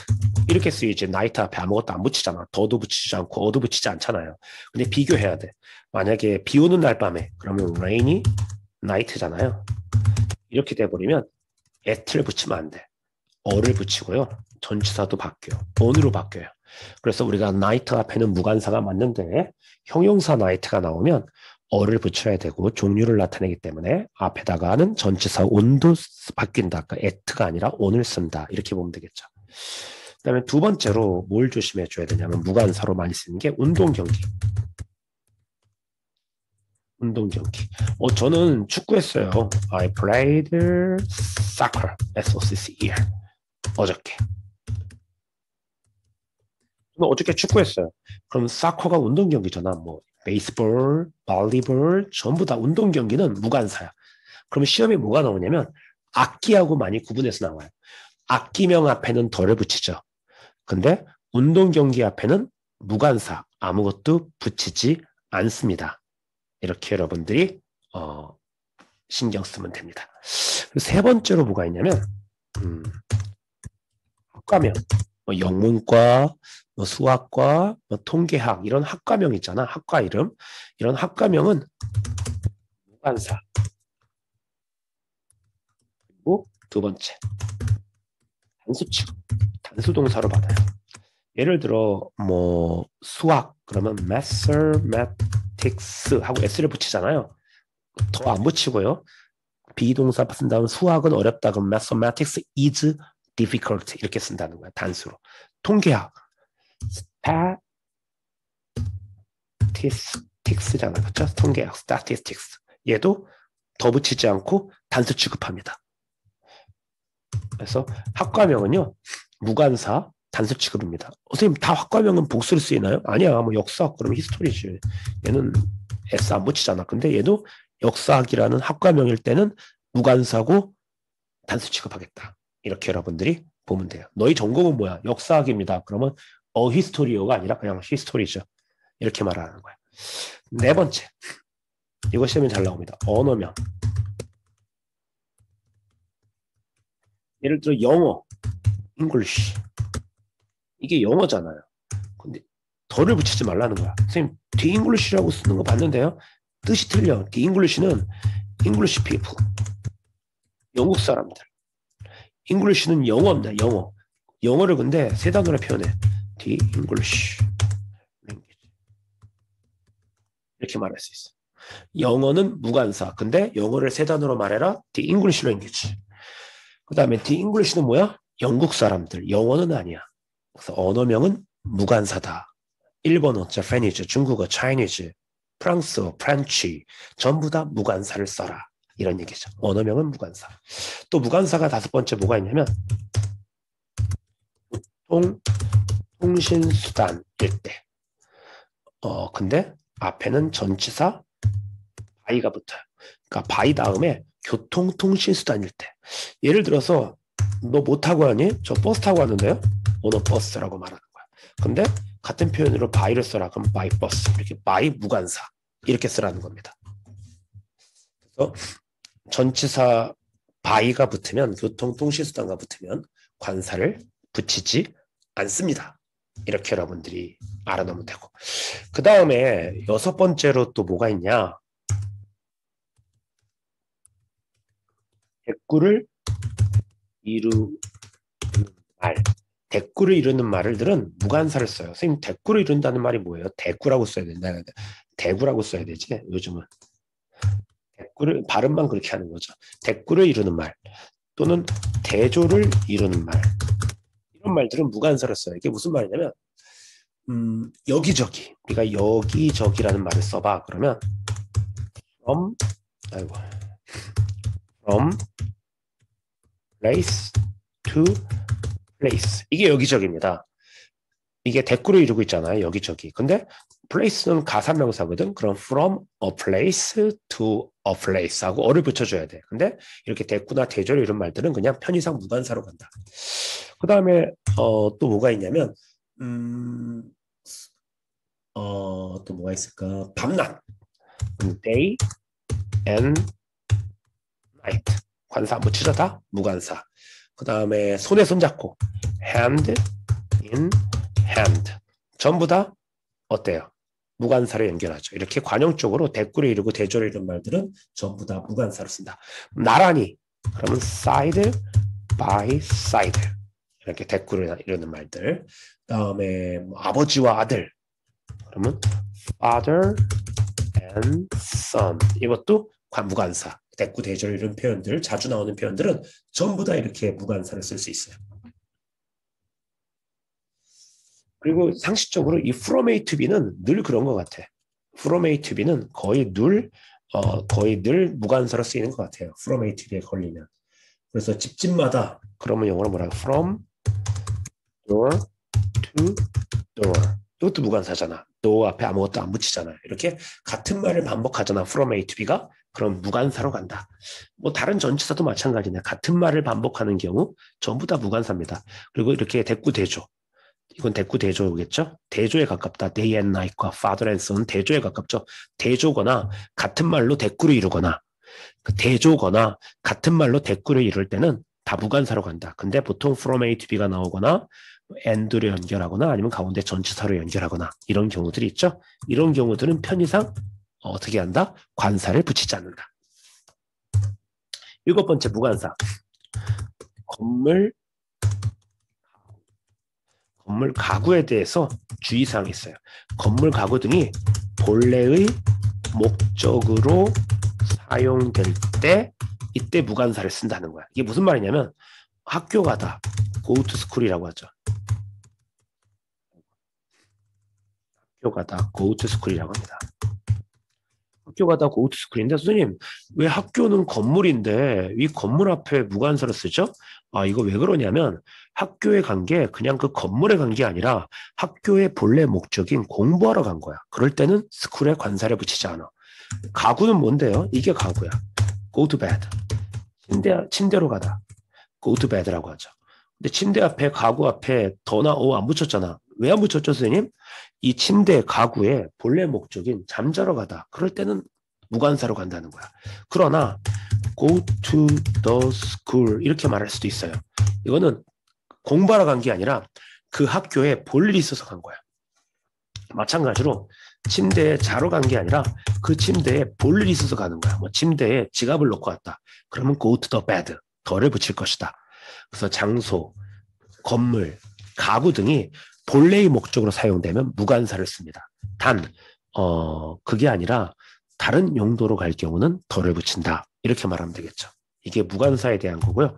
이렇게 쓰이지. night 앞에 아무것도 안 붙이잖아. 더도 붙이지 않고 어도 붙이지 않잖아요. 근데 비교해야 돼. 만약에 비 오는 날 밤에 그러면 rainy night잖아요. 이렇게 돼버리면 at를 붙이면 안 돼. 어를 붙이고요. 전치사도 바뀌어요. on으로 바뀌어요. 그래서 우리가 night 앞에는 무관사가 맞는데 형용사 night가 나오면 어를 붙여야 되고 종류를 나타내기 때문에 앞에다가는 전치사 on도 바뀐다. 그러니까 at가 아니라 on을 쓴다. 이렇게 보면 되겠죠. 그 다음에 두 번째로 뭘 조심해 줘야 되냐면 무관사로 많이 쓰는 게 운동 경기. 저는 축구했어요. I played soccer. S-O-C-C-E-R. 어저께. 저는 어저께 축구했어요. 그럼 사커가 운동 경기잖아. 뭐 베이스볼, 발리볼 전부 다 운동 경기는 무관사야. 그러면 시험에 뭐가 나오냐면 악기하고 많이 구분해서 나와요. 악기명 앞에는 덜을 붙이죠. 근데 운동 경기 앞에는 무관사 아무것도 붙이지 않습니다. 이렇게 여러분들이 신경 쓰면 됩니다. 세 번째로 뭐가 있냐면 학과명, 뭐 영문과, 뭐 수학과, 뭐 통계학 이런 학과명 있잖아. 학과 이름. 이런 학과명은 무관사. 그리고 두 번째 단수치급, 단수동사로 받아요. 예를 들어 뭐 수학 그러면 mathematics 하고 s를 붙이잖아요. 더 안 붙이고요. 비동사 쓴 다음 수학은 어렵다 그러면 mathematics is difficult 이렇게 쓴다는 거야. 단수로. 통계학 statistics잖아. 그렇죠? 통계학 statistics. 얘도 더 붙이지 않고 단수 취급합니다. 그래서 학과명은요. 무관사 단수 취급입니다. 선생님 다 학과명은 복수로 쓰이나요? 아니야. 뭐 역사학 그러면 히스토리지. 얘는 S 안 붙이잖아. 근데 얘도 역사학이라는 학과명일 때는 무관사고 단수 취급하겠다. 이렇게 여러분들이 보면 돼요. 너희 전공은 뭐야? 역사학입니다. 그러면 히스토리어가 아니라 그냥 히스토리죠. 이렇게 말하는 거야. 네 번째. 이거 시험에 잘 나옵니다. 언어명. 예를 들어 영어, English. 이게 영어잖아요. 근데 덜을 붙이지 말라는 거야. 선생님, the English라고 쓰는 거 봤는데요. 뜻이 틀려. the English는 English people. 영국 사람들. English는 영어입니다. 영어. 영어를 근데 세 단어로 표현해. the English language. 이렇게 말할 수 있어. 영어는 무관사. 근데 영어를 세 단어로 말해라. the English language. 그 다음에 the English는 뭐야? 영국 사람들. 영어는 아니야. 그래서 언어명은 무관사다. 일본어, Japanese, 중국어, Chinese, 프랑스어, French 전부 다 무관사를 써라. 이런 얘기죠. 언어명은 무관사. 또 무관사가 다섯 번째 뭐가 있냐면 통신수단일 때. 근데 앞에는 전치사 by가 붙어요. 그러니까 by 다음에 교통통신수단일 때. 예를 들어서 너 뭐 타고 가니? 저 버스 타고 왔는데요. 오너 버스라고 말하는 거야. 근데 같은 표현으로 by를 써라. 그럼 by 버스. 이렇게 by 무관사. 이렇게 쓰라는 겁니다. 그래서 전치사 by가 붙으면 교통통신수단과 붙으면 관사를 붙이지 않습니다. 이렇게 여러분들이 알아놓으면 되고. 그 다음에 여섯 번째로 또 뭐가 있냐. 대꾸를 이루는 말. 대꾸를 이루는 말들은 무관사를 써요. 선생님 대꾸를 이룬다는 말이 뭐예요? 대꾸라고 써야 된다. 대구라고 써야 되지 요즘은. 대꾸를 발음만 그렇게 하는 거죠. 대꾸를 이루는 말 또는 대조를 이루는 말. 이런 말들은 무관사를 써요. 이게 무슨 말이냐면 여기저기. 우리가 여기저기라는 말을 써봐. 그러면 from place to place. 이게 여기저기입니다. 이게 대꾸를 이루고 있잖아요. 여기저기. 근데 place는 가사명사거든. 그럼 from a place to a place 하고 어를 붙여줘야 돼. 근데 이렇게 대꾸나 대조를 이런 말들은 그냥 편의상 무관사로 간다. 그 다음에 또 뭐가 있냐면 또 뭐가 있을까? 밤낮. day and night. 관사 안 붙이죠 다? 무관사. 그 다음에 손에 손잡고 hand in hand. 전부 다 어때요? 무관사로 연결하죠. 이렇게 관용적으로 대꾸를 이루고 대조를 이룬 말들은 전부 다 무관사로 쓴다. 나란히 그러면 side by side 이렇게 대꾸를 이루는 말들. 그다음에 아버지와 아들 그러면 father and son 이것도 무관사 대꾸 대조를 이룬 표현들 자주 나오는 표현들은 전부 다 이렇게 무관사를 쓸 수 있어요. 그리고 상식적으로 이 from A to B는 늘 그런 것 같아. from A to B는 거의 늘 무관사로 쓰이는 것 같아요. from A to B에 걸리면. 그래서 집집마다 그러면 영어로 뭐라고? from door to door. 이것도 무관사잖아. door 앞에 아무것도 안 붙이잖아. 이렇게 같은 말을 반복하잖아. from A to B가. 그럼 무관사로 간다. 뭐 다른 전치사도 마찬가지네. 같은 말을 반복하는 경우 전부 다 무관사입니다. 그리고 이렇게 대꾸 대조. 이건 대꾸 대조겠죠? 대조에 가깝다. day and night과 father and son 대조에 가깝죠. 대조거나 같은 말로 대꾸를 이루거나 대조거나 같은 말로 대꾸를 이룰 때는 다 무관사로 간다. 근데 보통 from A to B가 나오거나 and로 연결하거나 아니면 가운데 전치사로 연결하거나 이런 경우들이 있죠. 이런 경우들은 편의상 어떻게 한다? 관사를 붙이지 않는다. 7번째 무관사. 건물 가구에 대해서 주의사항이 있어요. 건물 가구 등이 본래의 목적으로 사용될 때 이때 무관사를 쓴다는 거야. 이게 무슨 말이냐면 학교 가다 go to school이라고 하죠. 학교 가다 go to school이라고 합니다. 학교 가다 go to school인데 선생님 왜 학교는 건물인데 이 건물 앞에 무관사를 쓰죠? 이거 왜 그러냐면 학교에 간 게 그냥 그 건물에 간 게 아니라 학교의 본래 목적인 공부하러 간 거야. 그럴 때는 school에 관사를 붙이지 않아. 가구는 뭔데요? 이게 가구야. go to bed. 침대로 가다. go to bed라고 하죠. 근데 침대 앞에 가구 앞에 더나 안 붙였잖아. 왜 안 붙였죠, 선생님? 이 침대 가구의 본래 목적인 잠자러 가다. 그럴 때는 무관사로 간다는 거야. 그러나 go to the school 이렇게 말할 수도 있어요. 이거는 공부하러 간 게 아니라 그 학교에 볼 일이 있어서 간 거야. 마찬가지로 침대에 자러 간 게 아니라 그 침대에 볼 일이 있어서 가는 거야. 뭐 침대에 지갑을 놓고 왔다. 그러면 go to the bed. 더를 붙일 것이다. 그래서 장소, 건물, 가구 등이 본래의 목적으로 사용되면 무관사를 씁니다. 단 그게 아니라 다른 용도로 갈 경우는 더를 붙인다. 이렇게 말하면 되겠죠. 이게 무관사에 대한 거고요.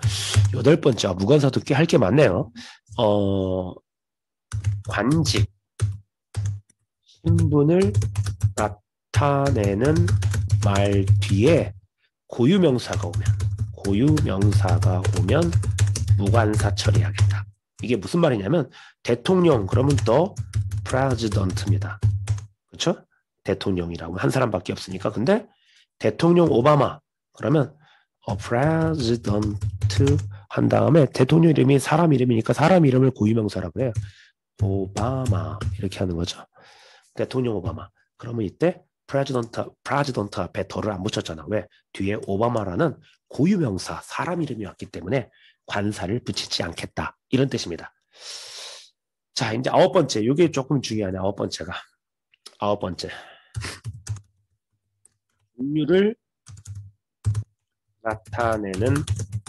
8번째, 무관사도 꽤 할 게 많네요. 관직, 신분을 나타내는 말 뒤에 고유명사가 오면 무관사 처리하겠다. 이게 무슨 말이냐면 대통령 그러면 더 president입니다. 그렇죠? 대통령이라고 한 사람밖에 없으니까. 근데 대통령 오바마 그러면 president 한 다음에 대통령 이름이 사람 이름이니까 사람 이름을 고유명사라고 해요. 오바마 이렇게 하는 거죠. 대통령 오바마. 그러면 이때 president 앞에 더를 안 붙였잖아. 왜? 뒤에 오바마라는 고유명사 사람 이름이 왔기 때문에 관사를 붙이지 않겠다. 이런 뜻입니다. 자, 이제 9번째. 이게 조금 중요하네. 9번째가. 9번째. 종류를 나타내는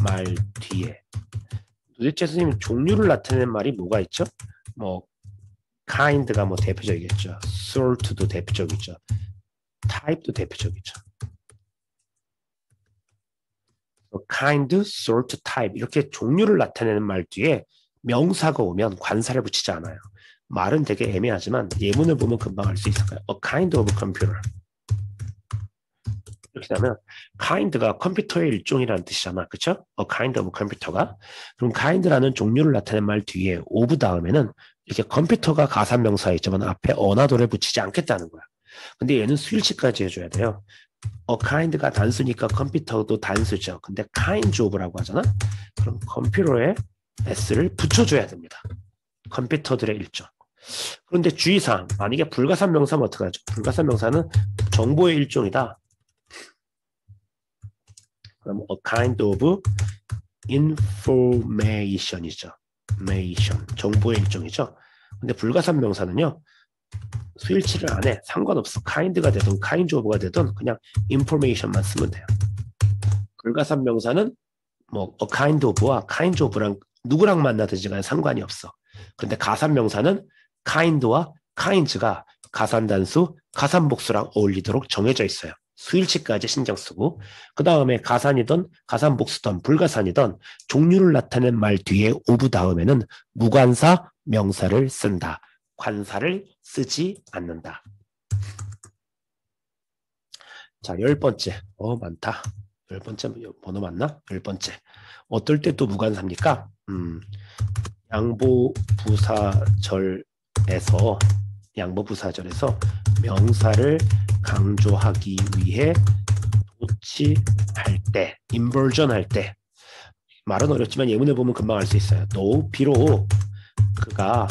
말 뒤에. 도대체 선생님 종류를 나타내는 말이 뭐가 있죠? 뭐 kind가 뭐 대표적이겠죠. sort도 대표적이죠. type도 대표적이죠. kind, sort, type 이렇게 종류를 나타내는 말 뒤에 명사가 오면 관사를 붙이지 않아요. 말은 되게 애매하지만 예문을 보면 금방 알 수 있을 거예요. A kind of computer. 이렇게 하면 kind가 컴퓨터의 일종이라는 뜻이잖아. 그렇죠? A kind of computer가. 그럼 kind라는 종류를 나타내는 말 뒤에 of 다음에는 이렇게 컴퓨터가 가산명사이지만 앞에 어나도를 붙이지 않겠다는 거야. 근데 얘는 수일치까지 해줘야 돼요. kind가 단수니까 컴퓨터도 단수죠. 근데 kind of라고 하잖아. 그럼 컴퓨터에 s를 붙여줘야 됩니다. 컴퓨터들의 일종. 그런데 주의사항, 만약에 불가산 명사면 어떡하죠? 불가산 명사는 정보의 일종이다. 그럼 a kind of information이죠. information, 정보의 일종이죠. 근데 불가산 명사는요, 수일치를 안 해. 상관없어. kind가 되든 kind of가 되든 그냥 information만 쓰면 돼요. 불가산 명사는 뭐 a kind of와 kind of랑 누구랑 만나든지 간에 상관이 없어. 근데 가산 명사는 kind와 kinds가 가산단수, 가산복수랑 어울리도록 정해져 있어요. 수일치까지 신경 쓰고 그 다음에 가산이든 가산복수든 불가산이든 종류를 나타낸 말 뒤에 of 다음에는 무관사 명사를 쓴다. 관사를 쓰지 않는다. 자, 10번째. 많다. 10번째 번호 맞나? 10번째. 어떨 때 또 무관사입니까? 양보부사절에서 명사를 강조하기 위해 도치할 때, 인버전 할 때, 말은 어렵지만 예문을 보면 금방 알 수 있어요. 또 비록 그가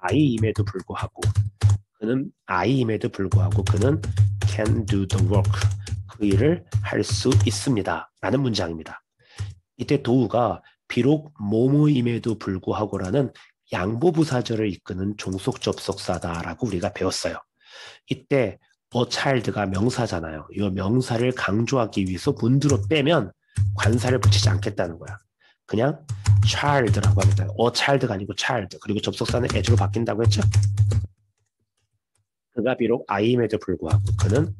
아이임에도 불구하고 그는 can do the work, 그 일을 할 수 있습니다 라는 문장입니다. 이때 도우가 비록 뭐뭐임에도 불구하고라는 양보부사절을 이끄는 종속 접속사다라고 우리가 배웠어요. 이때 child가 명사잖아요. 이 명사를 강조하기 위해서 문두로 빼면 관사를 붙이지 않겠다는 거야. 그냥 child라고 하겠다. child가 아니고 child. 그리고 접속사는 as로 바뀐다고 했죠. 그가 비록 아이임에도 불구하고 그는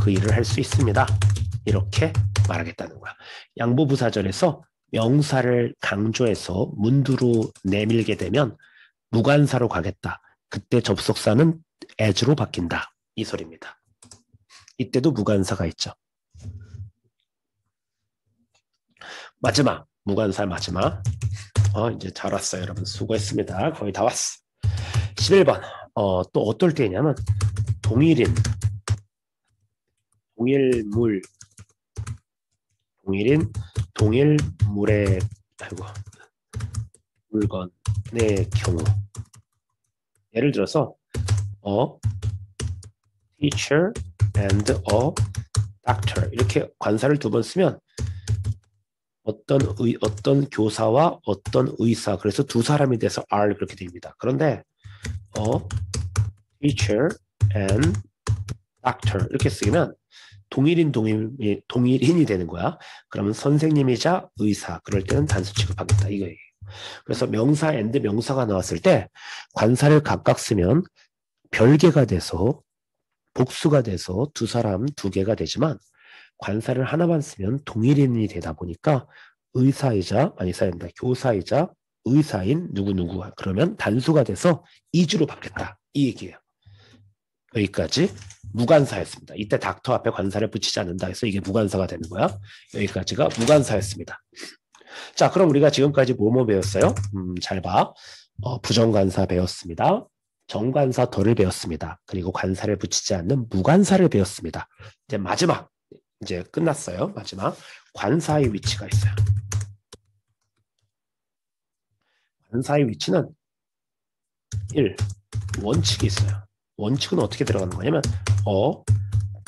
그 일을 할 수 있습니다. 이렇게 말하겠다는 거야. 양보부사절에서 명사를 강조해서 문두로 내밀게 되면 무관사로 가겠다. 그때 접속사는 as로 바뀐다. 이 소리입니다. 이때도 무관사가 있죠. 마지막, 무관사 마지막. 이제 잘 왔어요, 여러분. 수고했습니다. 거의 다 왔어. 11번. 또 어떨 때냐면 동일인, 동일물의 물건의 경우. 예를 들어서 teacher and a doctor 이렇게 관사를 두 번 쓰면 어떤 교사와 어떤 의사, 그래서 두 사람이 돼서 are 그렇게 됩니다. 그런데 teacher and doctor 이렇게 쓰면 동일인이 되는 거야. 그러면 선생님이자 의사, 그럴 때는 단수 취급하겠다 이거예요. 그래서 명사 and 명사가 나왔을 때 관사를 각각 쓰면 별개가 돼서 복수가 돼서 두 사람 두 개가 되지만 관사를 하나만 쓰면 동일인이 되다 보니까 교사이자 의사인 누구누구가 그러면 단수가 돼서 이주로 바뀌었다 이 얘기예요. 여기까지 무관사였습니다. 이때 닥터 앞에 관사를 붙이지 않는다 해서 이게 무관사가 되는 거야. 여기까지가 무관사였습니다. 자, 그럼 우리가 지금까지 뭐뭐 배웠어요? 잘 봐. 부정관사 배웠습니다. 정관사 덜을 배웠습니다. 그리고 관사를 붙이지 않는 무관사를 배웠습니다. 이제 마지막, 이제 끝났어요. 마지막 관사의 위치가 있어요. 관사의 위치는 1. 원칙이 있어요. 원칙은 어떻게 들어가는 거냐면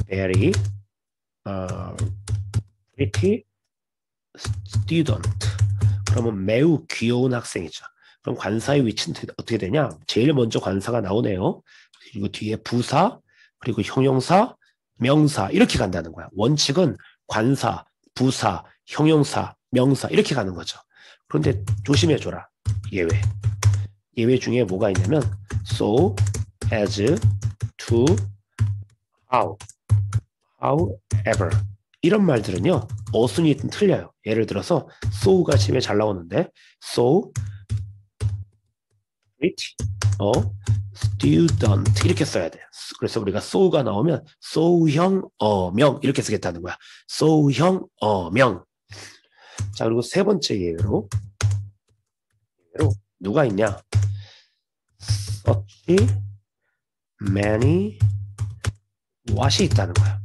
very pretty student. 그러면 매우 귀여운 학생이죠. 그럼 관사의 위치는 어떻게 되냐? 제일 먼저 관사가 나오네요. 그리고 뒤에 부사, 그리고 형용사, 명사 이렇게 간다는 거야. 원칙은 관사, 부사, 형용사, 명사 이렇게 가는 거죠. 그런데 조심해줘라. 예외 중에 뭐가 있냐면 so, as, to, how, however 이런 말들은요. 어순이 틀려요. 예를 들어서 so가 집에 잘 나오는데 so, student 이렇게 써야 돼. 그래서 우리가 so가 나오면 so형, 명 이렇게 쓰겠다는 거야. so형, 명. 자, 그리고 세 번째 예외로 누가 있냐? such many what이 있다는 거야.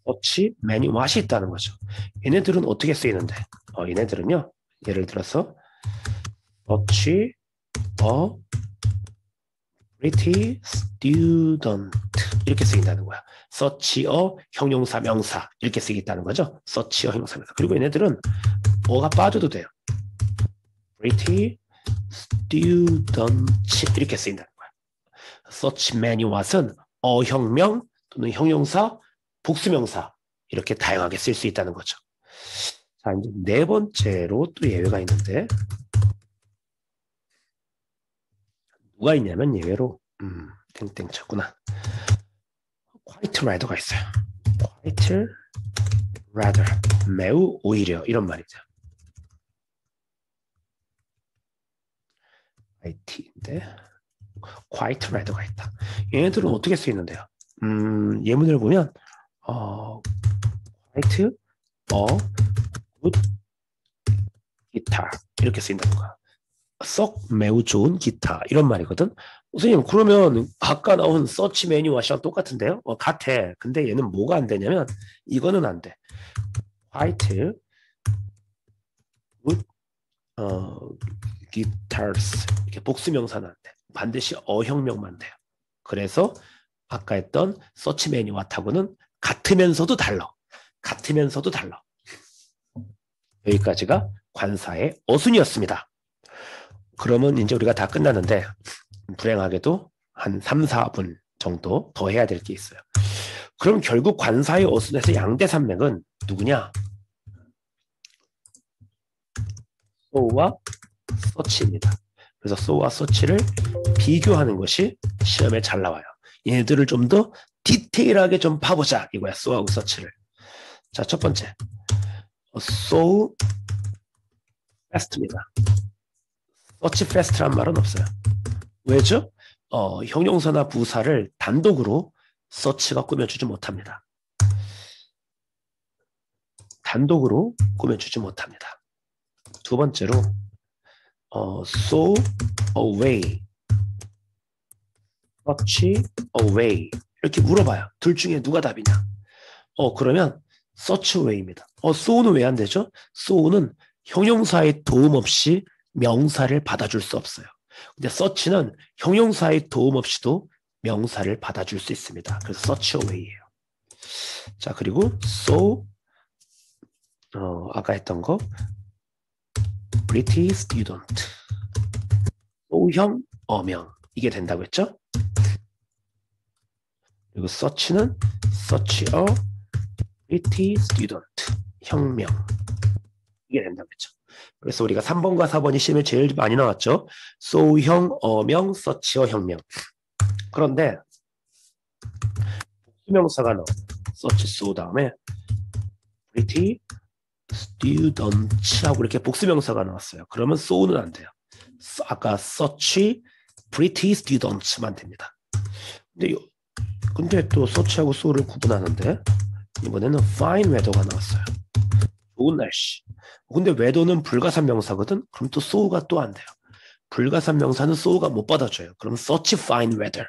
such many what이 있다는 거죠. 얘네들은 어떻게 쓰이는데? 얘네들은요. 예를 들어서 such a pretty student 이렇게 쓰인다는 거야. such a 형용사 명사 이렇게 쓰겠다는 거죠. such a 형용사 명사. 그리고 얘네들은 뭐가 빠져도 돼요. pretty student 이렇게 쓰인다는 거야. such many what은 어형명 또는 형용사, 복수명사 이렇게 다양하게 쓸 수 있다는 거죠. 자, 이제 네 번째로 또 예외가 있는데 누가 있냐면 예외로 땡땡 쳤구나. quite rather가 있어요. quite rather 매우 오히려 이런 말이죠. IT인데 quite rather가 있다. 얘네들은 어떻게 쓰이는데요? 예문을 보면 quite a good guitar 이렇게 쓰인다는 거야. 썩 매우 좋은 기타 이런 말이거든. 선생님 그러면 아까 나온 서치 메뉴 와시랑 똑같은데요? 같아. 근데 얘는 뭐가 안 되냐면 이거는 안 돼. quite good guitars 이렇게 복수명사는 안 돼. 반드시 어형명만 돼요. 그래서 아까 했던 서치 메뉴 와타고는 같으면서도 달라. 같으면서도 달라. 여기까지가 관사의 어순이었습니다. 그러면 이제 우리가 다 끝났는데 불행하게도 한 3, 4분 정도 더 해야 될 게 있어요. 그럼 결국 관사의 어순에서 양대산맥은 누구냐? so와 such입니다. 그래서 so와 such를 비교하는 것이 시험에 잘 나와요. 얘네들을 좀 더 디테일하게 좀 파보자 이거야. so하고 such를. 자, 첫 번째 so fast입니다. such fast란 말은 없어요. 왜죠? 형용사나 부사를 단독으로 such가 꾸며주지 못합니다. 단독으로 꾸며주지 못합니다. 두 번째로 so away, such away 이렇게 물어봐요. 둘 중에 누가 답이냐? 그러면 such away입니다. so는 왜 안 되죠? so는 형용사의 도움 없이 명사를 받아줄 수 없어요. 근데 such는 형용사의 도움 없이도 명사를 받아줄 수 있습니다. 그래서 such away예요. 자, 그리고 so 아까 했던 거 pretty student so형 어명 이게 된다고 했죠? 그리고 such는 such a pretty student 형명 이게 된다고 했죠. 그래서 우리가 3번과 4번이 시험에 제일 많이 나왔죠. so형 어명 such어 형명. 그런데 수명사가 나와 such so 다음에 pretty student하고 이렇게 복수명사가 나왔어요. 그러면 so는 안 돼요. 아까 such pretty students만 됩니다. 근데 또 such하고 so를 구분하는데 이번에는 fine weather가 나왔어요. 좋은 날씨. 근데 weather는 불가산명사거든. 그럼 또 so가 또 안 돼요. 불가산명사는 so가 못 받아줘요. 그럼 such fine weather.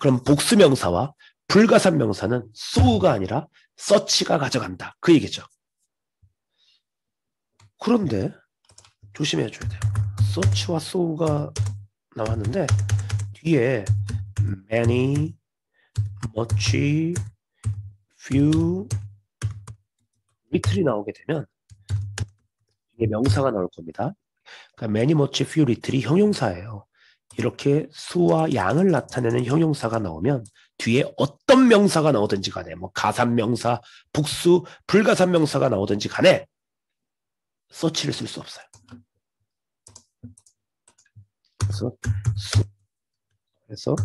그럼 복수명사와 불가산명사는 so가 아니라 such가 가져간다. 그 얘기죠. 그런데 조심해줘야 돼요. such와 so가 나왔는데 뒤에 many, much, few, little이 나오게 되면 이게 명사가 나올 겁니다. 그러니까 many, much, few, little이 형용사예요. 이렇게 수와 양을 나타내는 형용사가 나오면 뒤에 어떤 명사가 나오든지 간에 뭐 가산명사, 복수, 불가산명사가 나오든지 간에 such를 쓸 수 없어요. 그래서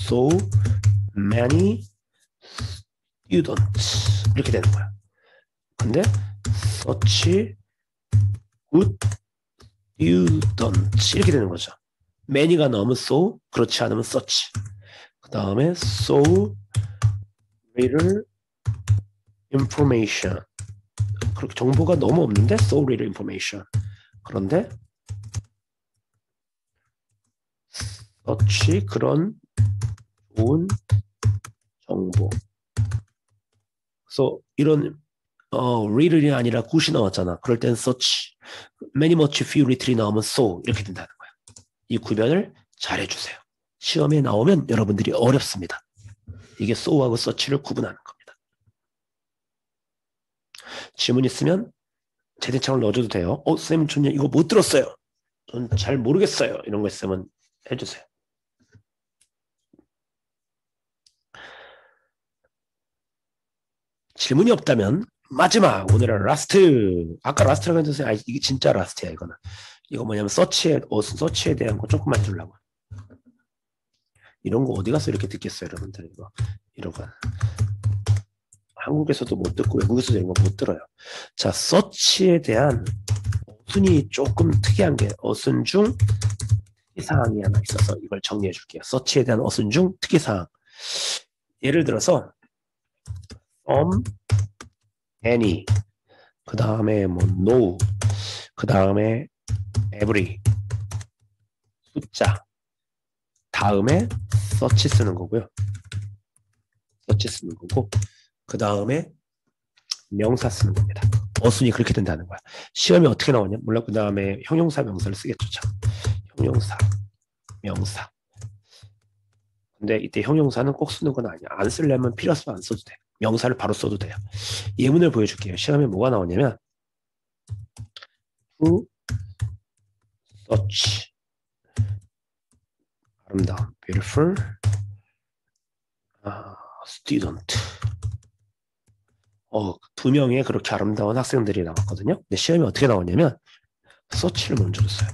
so many students 이렇게 되는 거야. 근데 such good students 이렇게 되는 거죠. many가 나오면 so, 그렇지 않으면 such. 그 다음에 so little information. 그렇게 정보가 너무 없는데 so little information. 그런데 search 그런 좋은 정보. 그래서 이런 little이 아니라 good이 나왔잖아. 그럴 땐 search, many, much, few, little이 나오면 so 이렇게 된다는 거야. 이 구별을 잘 해주세요. 시험에 나오면 여러분들이 어렵습니다. 이게 so하고 search를 구분하는 겁니다. 질문 있으면 채팅창을 넣어줘도 돼요. 쌤, 전 이거 못 들었어요. 전 잘 모르겠어요. 이런 거 있으면 해주세요. 질문이 없다면 마지막 오늘은 라스트. 아까 라스트라고 했는데 이게 진짜 라스트야. 이거는. 이거 뭐냐면 서치에 대한 거 조금만 주려고. 이런 거 어디 가서 이렇게 듣겠어요, 여러분들. 이거 이런 거 한국에서도 못 듣고 외국에서도 이런 거 못 들어요. 자, 서치에 대한 어순이 조금 특이한 게 어순 중 특이사항이 하나 있어서 이걸 정리해 줄게요. 서치에 대한 어순 중 특이사항. 예를 들어서 some, any, 그 다음에 뭐 no, 그 다음에 every, 숫자, 다음에 search 쓰는 거고요. search 쓰는 거고, 그 다음에 명사 쓰는 겁니다. 어순이 그렇게 된다는 거야. 시험이 어떻게 나오냐? 물론 그 다음에 형용사 명사를 쓰겠죠. 참. 형용사, 명사. 근데 이때 형용사는 꼭 쓰는 건 아니야. 안 쓰려면 필요 없으면 안 써도 돼. 명사를 바로 써도 돼요. 예문을 보여줄게요. 시험에 뭐가 나오냐면 to search, 아름다운, beautiful, student. 두 명의 그렇게 아름다운 학생들이 나왔거든요. 근데 시험이 어떻게 나오냐면 search를 먼저 줬어요.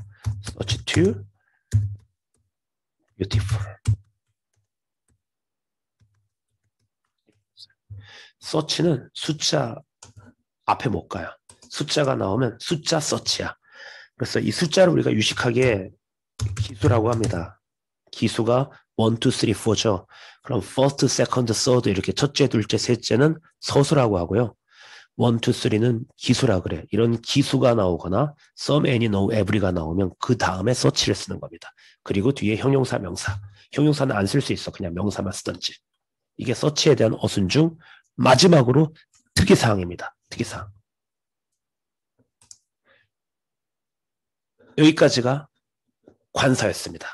search to beautiful. search는 숫자 앞에 못 가요. 숫자가 나오면 숫자 search야. 그래서 이 숫자를 우리가 유식하게 기수라고 합니다. 기수가 1, 2, 3, 4죠. 그럼 first, second, third 이렇게 첫째, 둘째, 셋째는 서수라고 하고요. 1, 2, 3는 기수라 그래. 이런 기수가 나오거나 some, any, no, every가 나오면 그 다음에 search를 쓰는 겁니다. 그리고 뒤에 형용사, 명사. 형용사는 안 쓸 수 있어. 그냥 명사만 쓰든지. 이게 search에 대한 어순 중 마지막으로 특이사항입니다. 특이사항. 여기까지가 관사였습니다.